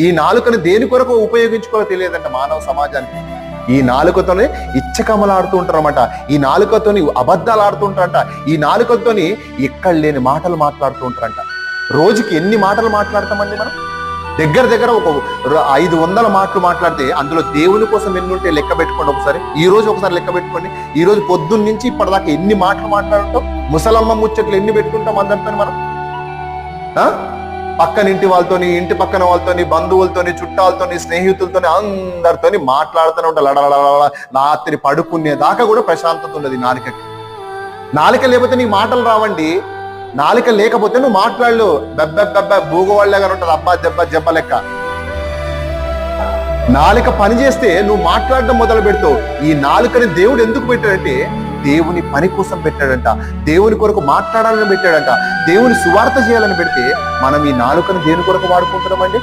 ఈ నాలుకను దేని కొరకు ఉపయోగించుకోవాలో తెలియదంట మానవ సమాజానికి. ఈ నాలుకతోనే ఇచ్చకమలాడుతూ ఉంటారన్నమాట. ఈ నాలుకతోని అబద్ధాలు ఆడుతూ ఉంటారంట. ఈ నాలుకతోని ఎక్కడ లేని మాటలు మాట్లాడుతూ ఉంటారంట. రోజుకి ఎన్ని మాటలు మాట్లాడతామండి మనం? దగ్గర ఒక 500 మాటలు మాట్లాడితే అందులో దేవుని కోసం ఎన్ని ఉంటే లెక్క పెట్టుకోండి. ఒకసారి లెక్క పెట్టుకోండి. ఈ రోజు పొద్దున్న నుంచి ఇప్పటిదాకా ఎన్ని మాటలు మాట్లాడుతాం? ముసలమ్మ ముచ్చట్లు ఎన్ని పెట్టుకుంటాం అందరితో మనం? పక్కన ఇంటి వాళ్ళతోని, ఇంటి పక్కన వాళ్ళతోని, బంధువులతోని, చుట్టాలతోని, స్నేహితులతోని, అందరితోని మాట్లాడుతూనే ఉంటా. లడలడ రాత్రి పడుకునే దాకా కూడా ప్రశాంతత ఉండదు నాలుకకి. నాలుక లేకపోతే నీ మాటలు రావండి. నాలుక లేకపోతే నువ్వు మాట్లాడలేవు. బెబ్బ భూగవాళ్ళగా ఉంటుంది. అబ్బా దెబ్బ జబ్బ లెక్క. నాలుక పని చేస్తే నువ్వు మాట్లాడడం మొదలు పెడతావు. ఈ నాలుకని దేవుడు ఎందుకు పెట్టాడంటే దేవుని పని కోసం పెట్టాడంట. దేవుని కొరకు మాట్లాడాలని పెట్టాడంట. దేవుని సువార్త చేయాలని పెడితే మనం ఈ నాలుకను దేని కొరకు వాడుకుంటున్నామండి?